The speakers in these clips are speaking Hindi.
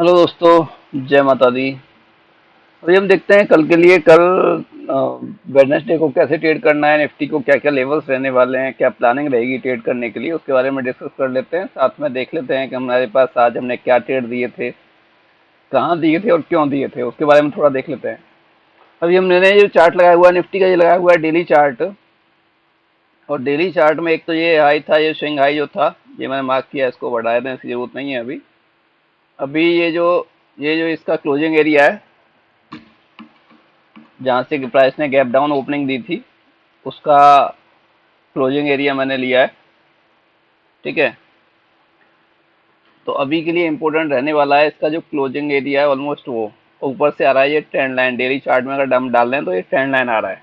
हेलो दोस्तों, जय माता दी। अभी हम देखते हैं कल के लिए। कल वेडनेसडे को कैसे ट्रेड करना है, निफ्टी को क्या क्या लेवल्स रहने वाले हैं, क्या प्लानिंग रहेगी ट्रेड करने के लिए, उसके बारे में डिस्कस कर लेते हैं। साथ में देख लेते हैं कि हमारे पास आज हमने क्या ट्रेड दिए थे, कहाँ दिए थे और क्यों दिए थे, उसके बारे में थोड़ा देख लेते हैं। अभी हमने जो चार्ट लगाया हुआ है निफ्टी का, ये लगाया हुआ है डेली चार्ट। और डेली चार्ट में एक तो ये हाई था, ये स्विंग हाई जो था, ये मैंने मार्क किया, इसको बढ़ाया था, इसकी जरूरत नहीं है अभी। अभी ये जो इसका क्लोजिंग एरिया है, जहाँ से प्राइस ने गैप डाउन ओपनिंग दी थी, उसका क्लोजिंग एरिया मैंने लिया है। ठीक है, तो अभी के लिए इंपॉर्टेंट रहने वाला है इसका जो क्लोजिंग एरिया है, ऑलमोस्ट वो ऊपर से आ रहा है। ये ट्रेंड लाइन डेली चार्ट में अगर हम डाल रहे हैं तो ये ट्रेंड लाइन आ रहा है,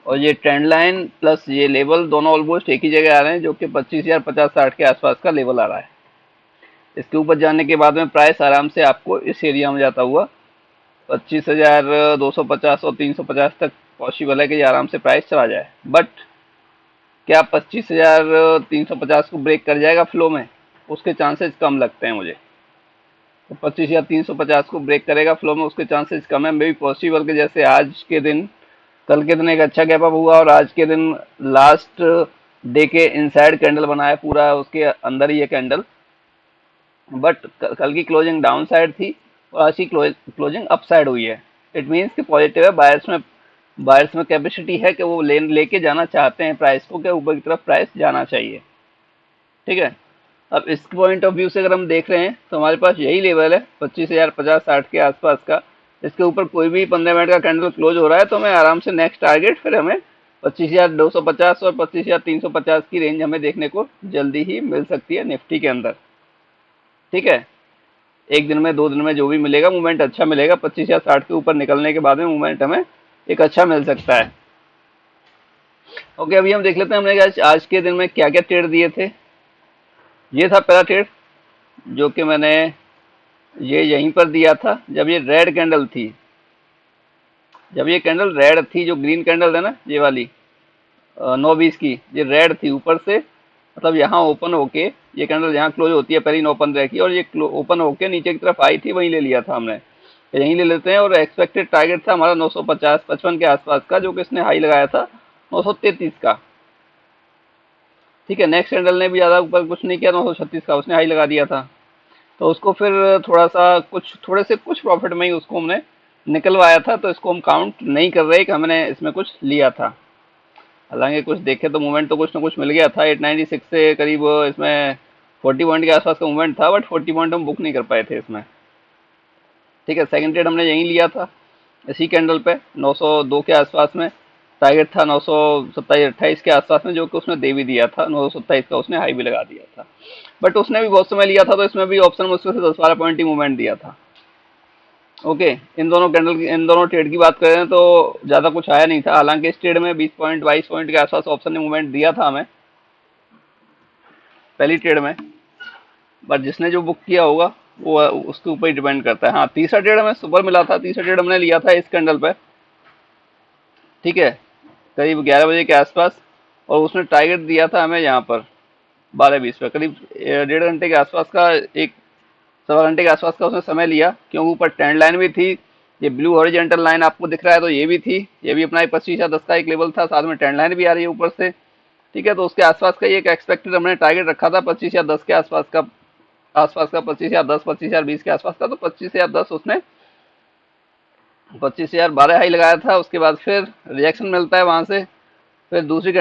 और ये ट्रेंड लाइन प्लस ये लेवल दोनों ऑलमोस्ट एक ही जगह आ रहे हैं, जो कि 25,050-60 के आसपास का लेवल आ रहा है। इसके ऊपर जाने के बाद में प्राइस आराम से आपको इस एरिया में जाता हुआ 25,250 और 350 तक पॉसिबल है कि ये आराम से प्राइस चला जाए। बट क्या 25,350 को ब्रेक कर जाएगा फ्लो में? उसके चांसेस कम लगते हैं मुझे। तो 25,350 को ब्रेक करेगा फ्लो में, उसके चांसेस कम है। मे भी पॉसिबल कि जैसे आज के दिन, कल के दिन एक अच्छा गैप अप हुआ और आज के दिन लास्ट डे के इनसाइड कैंडल बनाया पूरा, उसके अंदर ही ये कैंडल। बट कल की क्लोजिंग डाउन साइड थी और आज की क्लोजिंग अप साइड हुई है। इट मीन्स कि पॉजिटिव है। बायर्स में कैपेसिटी है कि वो लेके जाना चाहते हैं प्राइस को, क्या ऊपर की तरफ प्राइस जाना चाहिए। ठीक है, अब इस पॉइंट ऑफ व्यू से अगर हम देख रहे हैं तो हमारे पास यही लेवल है 25,050-60 के आसपास का। इसके ऊपर कोई भी 15 मिनट का कैंडल क्लोज हो रहा है तो हमें आराम से नेक्स्ट टारगेट फिर हमें 25,250 और 25,350 की रेंज हमें देखने को जल्दी ही मिल सकती है निफ्टी के अंदर। ठीक है, एक दिन में 2 दिन में जो भी मिलेगा मूवमेंट अच्छा मिलेगा। 25 या 60 के ऊपर निकलने के बाद में मूवमेंट हमें एक अच्छा मिल सकता है। ओके, अभी हम देख लेते हैं हमने आज के दिन में क्या क्या ट्रेड दिए थे। ये था पहला ट्रेड, जो कि मैंने ये यहीं पर दिया था जब ये रेड कैंडल थी। जब ये कैंडल रेड थी, जो ग्रीन कैंडल है ना ये वाली 9:20 की, ये रेड थी ऊपर से, मतलब यहाँ ओपन होके ये कैंडल यहाँ क्लोज होती है पहली 9:15 की, और ये ओपन होके नीचे की तरफ आई थी, वहीं ले लिया था हमने। यहीं ले लेते हैं। और एक्सपेक्टेड टारगेट था हमारा 950-55 के आसपास का, जो कि इसने हाई लगाया था 933 का। ठीक है, नेक्स्ट कैंडल ने भी ज़्यादा ऊपर कुछ नहीं किया, 936 का उसने हाई लगा दिया था। तो उसको फिर थोड़े से कुछ प्रॉफिट में ही उसको हमने निकलवाया था, तो इसको हम काउंट नहीं कर रहे कि हमने इसमें कुछ लिया था। हालांकि कुछ देखे तो मूवमेंट तो कुछ ना कुछ मिल गया था। 896 से करीब इसमें 40 पॉइंट के आसपास का मूवमेंट था, बट 40 पॉइंट हम बुक नहीं कर पाए थे इसमें। ठीक है, सेकंड ट्रेड हमने यहीं लिया था, इसी कैंडल पे 902 के आसपास में। टारगेट था 927-28 के आसपास में, जो कि उसने दे भी दिया था। 927 का उसने हाई भी लगा दिया था। बट उसने भी बहुत समय लिया था, तो इसमें भी ऑप्शन में उसमें से 10-12 पॉइंट ही मूवमेंट दिया था। ओके, इन दोनों ट्रेड की बात करें तो ज़्यादा कुछ आया नहीं था। हालांकि इस ट्रेड में 20 पॉइंट 22 पॉइंट के आसपास ऑप्शन ने मूवमेंट दिया था हमें पहली ट्रेड में। बट जिसने जो बुक किया होगा वो उसके ऊपर ही डिपेंड करता है। हाँ, तीसरा ट्रेड हमें सुपर मिला था। तीसरा ट्रेड हमने लिया था इस कैंडल पे। ठीक है, करीब 11 बजे के आसपास, और उसने टारगेट दिया था हमें यहाँ पर 12:20 पे। करीब 1.5 घंटे के आसपास का, एक सवा घंटे के आसपास का उसने समय लिया, क्योंकि ऊपर ट्रेंड लाइन भी थी। ये ब्लू हॉरिजॉन्टल लाइन आपको दिख रहा है, तो ये भी थी। ये भी अपना 25 या 10 का एक लेवल था, साथ में ट्रेंड लाइन भी आ रही है ऊपर से। ठीक है, तो उसके आसपास का ये एक एक्सपेक्टेड हमने टारगेट रखा था 25 या 10 के आसपास का 25 या 10, 25,020 के आसपास का। तो 25 या 10 उसने 25,012 हाई लगाया था। उसके बाद फिर रिजेक्शन मिलता है वहां से। फिर तीसरी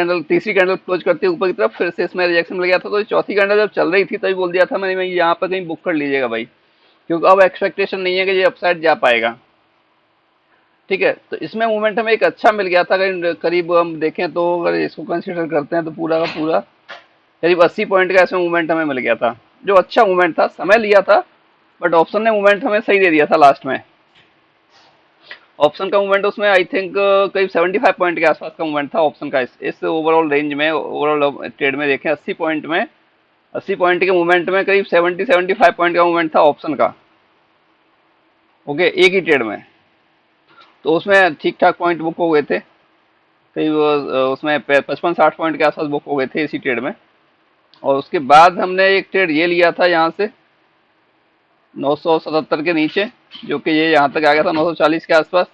कैंडल क्लोज करते ऊपर की तरफ, फिर से इसमें रिजेक्शन मिल गया था। तो चौथी कैंडल जब चल रही थी तभी बोल दिया था मैंने, मैं यहाँ पर कहीं बुक कर लीजिएगा भाई, क्योंकि अब एक्सपेक्टेशन नहीं है कि ये अपसाइड जा पाएगा। ठीक है, तो इसमें मूवमेंट हमें एक अच्छा मिल गया था। करीब हम देखें तो, अगर इसको कंसिडर करते हैं तो पूरा का पूरा करीब 80 पॉइंट का इसमें मूवमेंट हमें मिल गया था, जो अच्छा मूवमेंट था। समय लिया था, बट ऑप्शन ने मूवमेंट हमें सही दे दिया था लास्ट में। ऑप्शन का मूवमेंट उसमें आई थिंक करीब 75 पॉइंट के आसपास का मूवमेंट था ऑप्शन का। इस ओवरऑल रेंज में, ओवरऑल ट्रेड में देखें 80 पॉइंट के मूवमेंट में करीब 70-75 पॉइंट का मूवमेंट था ऑप्शन का। ओके, एक ही ट्रेड में। तो उसमें ठीक ठाक पॉइंट बुक हो गए थे। करीब उसमें 55-60 पॉइंट के आसपास बुक हो गए थे इसी ट्रेड में। और उसके बाद हमने एक ट्रेड ये लिया था यहाँ से, 977 के नीचे, जो कि ये यहाँ तक आ गया था 940 के आसपास।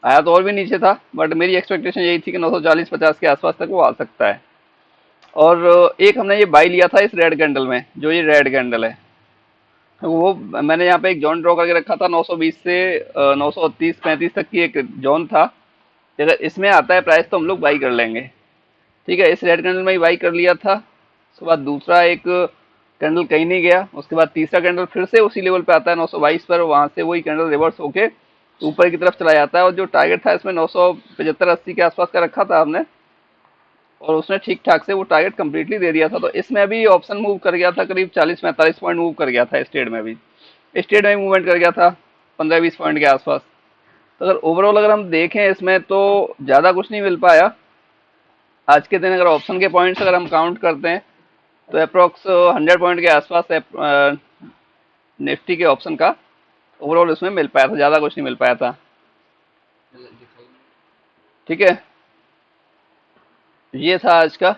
आया तो और भी नीचे था, बट मेरी एक्सपेक्टेशन यही थी कि 940-50 के आसपास तक वो आ सकता है। और एक हमने ये बाई लिया था इस रेड कैंडल में, जो ये रेड कैंडल है, वो मैंने यहाँ पे एक जोन ड्रॉ करके रखा था 920 से 930-35 तक की एक जोन था। अगर इसमें आता है प्राइस तो हम लोग बाई कर लेंगे। ठीक है, इस रेड कैंडल में ही बाई कर लिया था। उसके बाद दूसरा एक कैंडल कहीं नहीं गया, उसके बाद तीसरा कैंडल फिर से उसी लेवल पे आता है 922 पर, वहां से वही कैंडल रिवर्स होके ऊपर की तरफ चला जाता है। और जो टारगेट था इसमें 975-80 के आसपास का रखा था हमने, और उसने ठीक ठाक से वो टारगेट कंप्लीटली दे दिया था। तो इसमें अभी ऑप्शन मूव कर गया था, करीब 40-45 पॉइंट मूव कर गया था। स्टेट में भी, स्टेट में मूवमेंट कर गया था 15-20 पॉइंट के आसपास। तो अगर ओवरऑल अगर हम देखें इसमें तो ज़्यादा कुछ नहीं मिल पाया आज के दिन। अगर ऑप्शन के पॉइंट्स अगर हम काउंट करते हैं तो अप्रोक्स 100 पॉइंट के आसपास निफ्टी के ऑप्शन का ओवरऑल इसमें मिल पाया था, ज़्यादा कुछ नहीं मिल पाया था। ठीक है, ये था आज का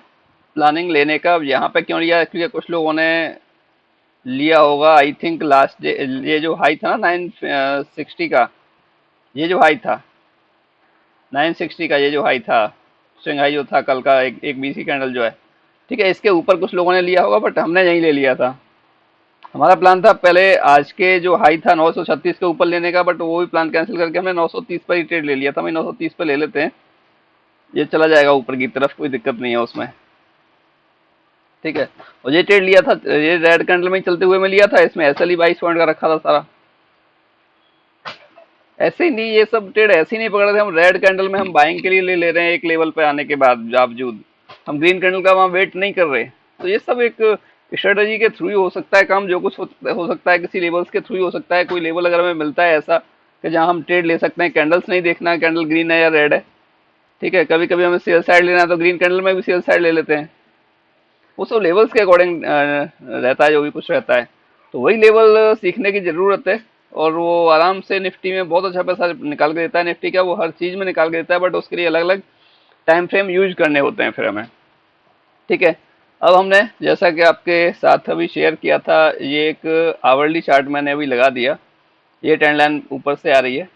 प्लानिंग लेने का। अब यहाँ पे क्यों लिया, क्योंकि कुछ लोगों ने लिया होगा आई थिंक लास्ट डे, ये जो हाई था ना 960 का, ये जो हाई था 960 का, ये जो हाई था, स्विंग हाई जो था कल का, एक बीसी कैंडल जो है, ठीक है, इसके ऊपर कुछ लोगों ने लिया होगा, बट हमने यहीं ले लिया था। हमारा प्लान था पहले आज के जो हाई था 936 के ऊपर लेने का, बट वो भी प्लान कैंसिल करके हमने 930 पर ही ट्रेड ले लिया था। मैं 930 पर ले लेते हैं, ये चला जाएगा ऊपर की तरफ, कोई दिक्कत नहीं है उसमें। ठीक है, और ये ट्रेड लिया था, ये रेड कैंडल में ही चलते हुए मैं लिया था। इसमें एसएल ही 22 पॉइंट का रखा था सारा। ऐसे ही नहीं, ये सब ट्रेड ऐसे ही नहीं पकड़ रहे थे हम। रेड कैंडल में हम बाइंग के लिए ले रहे हैं एक लेवल पे आने के बाद बावजूद, हम ग्रीन कैंडल का वहां वेट नहीं कर रहे। तो ये सब एक स्ट्रेटजी के थ्रू ही हो सकता है काम, जो कुछ हो सकता है किसी लेवल्स के थ्रू ही हो सकता है। कोई लेवल अगर हमें मिलता है ऐसा कि जहां हम ट्रेड ले सकते हैं, कैंडल्स नहीं देखना है कैंडल ग्रीन है या रेड है। ठीक है, कभी कभी हमें सेल साइड लेना है तो ग्रीन कैंडल में भी सेल साइड ले लेते हैं। वो सब लेवल्स के अकॉर्डिंग रहता है, जो भी कुछ रहता है। तो वही लेवल सीखने की जरूरत है। और वो आराम से निफ्टी में बहुत अच्छा पैसा निकाल के देता है। निफ्टी का वो हर चीज में निकाल के देता है, बट उसके लिए अलग अलग टाइम फ्रेम यूज करने होते हैं फिर हमें। ठीक है, अब हमने जैसा कि आपके साथ अभी शेयर किया था, ये एक आवरली चार्ट मैंने अभी लगा दिया। ये ट्रेंड लाइन ऊपर से आ रही है,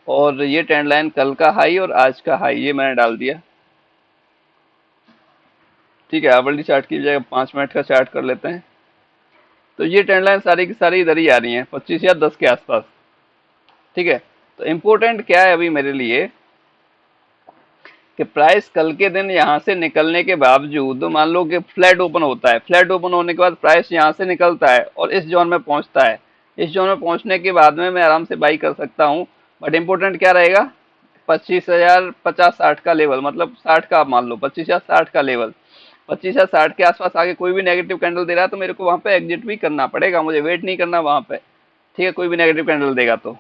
और ये ट्रेंड लाइन कल का हाई और आज का हाई ये मैंने डाल दिया। ठीक है, आवरली चार्ट की जगह 5 मिनट का चार्ट कर लेते हैं। तो ये ट्रेंड लाइन सारी की सारी इधर ही आ रही हैं, 25 या 10 के आसपास। ठीक है, तो इम्पोर्टेंट क्या है अभी मेरे लिए कि प्राइस कल के दिन यहाँ से निकलने के बावजूद, मान लो कि फ्लैट ओपन होता है, फ्लैट ओपन होने के बाद प्राइस यहाँ से निकलता है और इस जोन में पहुंचता है। इस जोन में पहुंचने के बाद में मैं आराम से बाई कर सकता हूँ। बट इम्पोर्टेंट क्या रहेगा, 25,000 50-60 का लेवल, मतलब 60 का, आप मान लो 25 या 60 का लेवल, 25 या 60 के आसपास आगे कोई भी नेगेटिव कैंडल दे रहा है तो मेरे को वहां पे एग्जिट भी करना पड़ेगा, मुझे वेट नहीं करना वहां पे। ठीक है, कोई भी नेगेटिव कैंडल देगा तो,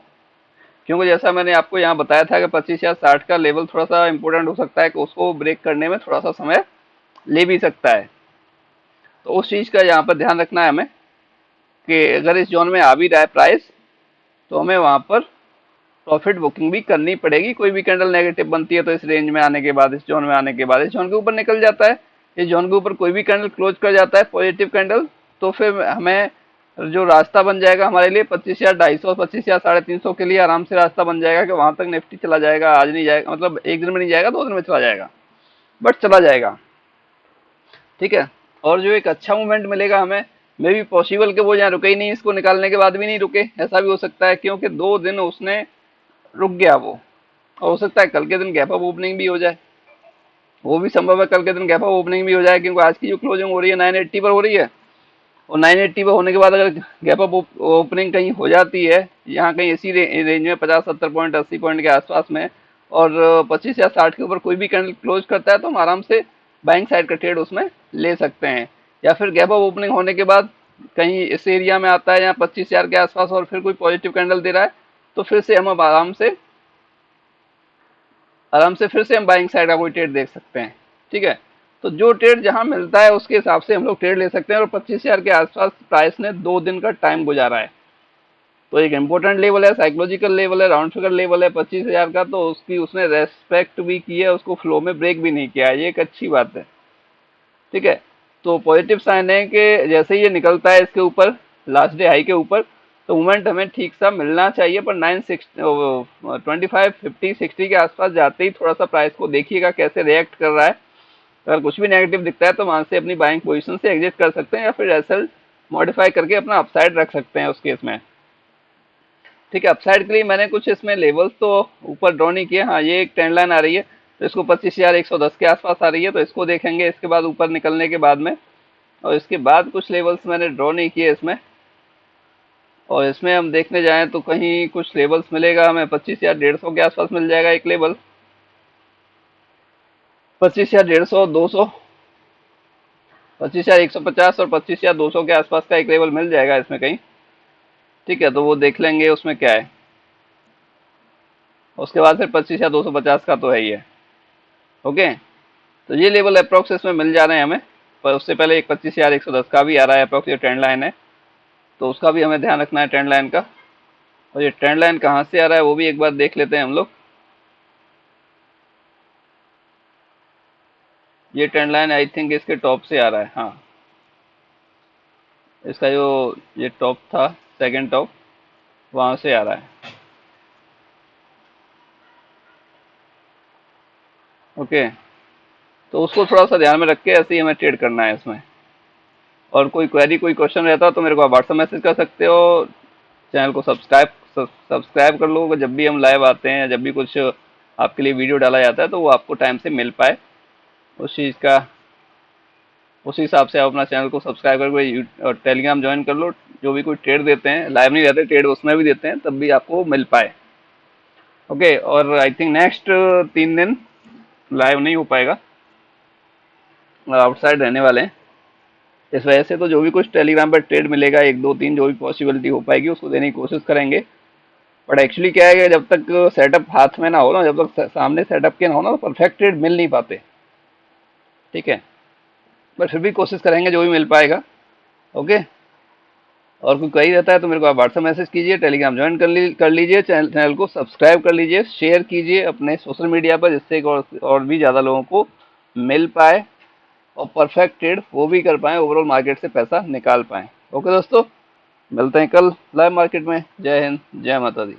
क्योंकि जैसा मैंने आपको यहाँ बताया था कि 25 या 60 का लेवल थोड़ा सा इंपॉर्टेंट हो सकता है कि उसको ब्रेक करने में थोड़ा सा समय ले भी सकता है। तो उस चीज़ का यहाँ पर ध्यान रखना है हमें कि अगर इस जोन में आ भी रहा है प्राइस तो हमें वहाँ पर प्रॉफिट बुकिंग भी करनी पड़ेगी। कोई भी कैंडल नेगेटिव बनती है तो इस रेंज में आने के बाद, इस जोन में आने के बाद, इस जोन के ऊपर निकल जाता है, इस जोन के ऊपर कोई भी कैंडल क्लोज कर जाता है पॉजिटिव कैंडल, तो फिर हमें जो रास्ता बन जाएगा हमारे लिए 25,250, 25,350 के लिए आराम से रास्ता बन जाएगा कि वहां तक निफ्टी चला जाएगा। आज नहीं जाएगा, मतलब एक दिन में नहीं जाएगा, 2 दिन में चला जाएगा, बट चला जाएगा। ठीक है, और जो एक अच्छा मूवमेंट मिलेगा हमें, मे भी पॉसिबल कि वो यहाँ रुके ही नहीं, इसको निकालने के बाद भी नहीं रुके, ऐसा भी हो सकता है, क्योंकि 2 दिन उसने रुक गया वो। और हो सकता है कल के दिन गैप अप ओपनिंग भी हो जाए, वो भी संभव है, कल के दिन गैप अप ओपनिंग भी हो जाए, क्योंकि आज की जो क्लोजिंग हो रही है 980 पर हो रही है। और 980 पर होने के बाद अगर गैप अप ओपनिंग कहीं हो जाती है यहाँ कहीं इसी रेंज में 50-70 पॉइंट 80 पॉइंट के आसपास में, और 25 या 60 के ऊपर कोई भी कैंडल क्लोज करता है तो हम आराम से बाइंग साइड का ट्रेड उसमें ले सकते हैं। या फिर गैप अप ओपनिंग होने के बाद कहीं इस एरिया में आता है यहाँ 25,000 के आसपास और फिर कोई पॉजिटिव कैंडल दे रहा है, तो फिर से हम अब आराम से फिर से हम बाइंग साइड का कोई ट्रेड देख सकते हैं। ठीक है, तो जो ट्रेड जहां मिलता है उसके हिसाब से हम लोग ट्रेड ले सकते हैं। और 25,000 के आसपास प्राइस ने 2 दिन का टाइम गुजारा है, तो एक इंपॉर्टेंट लेवल है, साइकोलॉजिकल लेवल है, राउंड फिगर लेवल है 25,000 का। तो उसकी उसने रेस्पेक्ट भी की है, उसको फ्लो में ब्रेक भी नहीं किया है, ये एक अच्छी बात है। ठीक है, तो पॉजिटिव साइन है कि जैसे ही ये निकलता है इसके ऊपर लास्ट डे हाई के ऊपर, तो मूवमेंट हमें ठीक सा मिलना चाहिए। पर 25, 50, 60 के आसपास जाते ही थोड़ा सा प्राइस को देखिएगा कैसे रिएक्ट कर रहा है। अगर कुछ भी नेगेटिव दिखता है तो वहां से अपनी बाइंग पोजीशन से एग्जिट कर सकते हैं, या फिर एसएल मॉडिफाई करके अपना अपसाइड रख सकते हैं उस केस में। ठीक है, अपसाइड के लिए मैंने कुछ इसमें लेवल्स तो ऊपर ड्रॉ नहीं किए। हाँ, ये एक ट्रेंड लाइन आ रही है, तो इसको 25,110 के आसपास आ रही है, तो इसको देखेंगे इसके बाद ऊपर निकलने के बाद में। और इसके बाद कुछ लेवल्स मैंने ड्रॉ नहीं किए इसमें, और इसमें हम देखने जाएं तो कहीं कुछ लेवल्स मिलेगा हमें। 25,150 के आसपास मिल जाएगा एक लेवल, 25,150, 200, 25,150 और 25,200 के आसपास का एक लेवल मिल जाएगा इसमें कहीं। ठीक है, तो वो देख लेंगे उसमें क्या है। उसके बाद फिर 25,250 का तो है ही है। ओके, तो ये लेवल अप्रोक्स इसमें मिल जा रहे हैं हमें। पर उससे पहले एक 25,110 का भी आ रहा है अप्रोक्स, ये ट्रेंड लाइन है, तो उसका भी हमें ध्यान रखना है ट्रेंड लाइन का। और ये ट्रेंड लाइन कहाँ से आ रहा है वो भी एक बार देख लेते हैं हम लोग। ये ट्रेंड लाइन आई थिंक इसके टॉप से आ रहा है। हाँ, इसका जो ये टॉप था, सेकंड टॉप, वहां से आ रहा है। ओके, तो उसको थोड़ा सा ध्यान में रख के ऐसे ही हमें ट्रेड करना है इसमें। और कोई क्वेरी, कोई क्वेश्चन रहता तो मेरे को आप व्हाट्सएप मैसेज कर सकते हो। चैनल को सब्सक्राइब कर लो, जब भी हम लाइव आते हैं, जब भी कुछ आपके लिए वीडियो डाला जाता है तो वो आपको टाइम से मिल पाए उस चीज़ का। उसी हिसाब से आप अपना चैनल को सब्सक्राइब करके और टेलीग्राम ज्वाइन कर लो। जो भी कोई ट्रेड देते हैं, लाइव नहीं रहते ट्रेड, उसमें भी देते हैं, तब भी आपको मिल पाए। ओके, और आई थिंक नेक्स्ट 3 दिन लाइव नहीं हो पाएगा, आउटसाइड रहने वाले हैं। इस वजह से तो जो भी कुछ टेलीग्राम पर ट्रेड मिलेगा, 1, 2, 3 जो भी पॉसिबिलिटी हो पाएगी उसको देने की कोशिश करेंगे। बट एक्चुअली क्या है कि जब तक सेटअप हाथ में ना हो ना, जब तक सामने सेटअप के ना हो ना, तो परफेक्ट ट्रेड मिल नहीं पाते। ठीक है, बट फिर भी कोशिश करेंगे जो भी मिल पाएगा। ओके, और कोई क्वेरी रहता है तो मेरे को आप व्हाट्सएप मैसेज कीजिए, टेलीग्राम ज्वाइन कर लीजिए, चैनल को सब्सक्राइब कर लीजिए, शेयर कीजिए अपने सोशल मीडिया पर, जिससे और भी ज़्यादा लोगों को मिल पाए और परफेक्ट ट्रेड वो भी कर पाएँ, ओवरऑल मार्केट से पैसा निकाल पाएँ। ओके दोस्तों, मिलते हैं कल लाइव मार्केट में। जय हिंद, जय माता दी।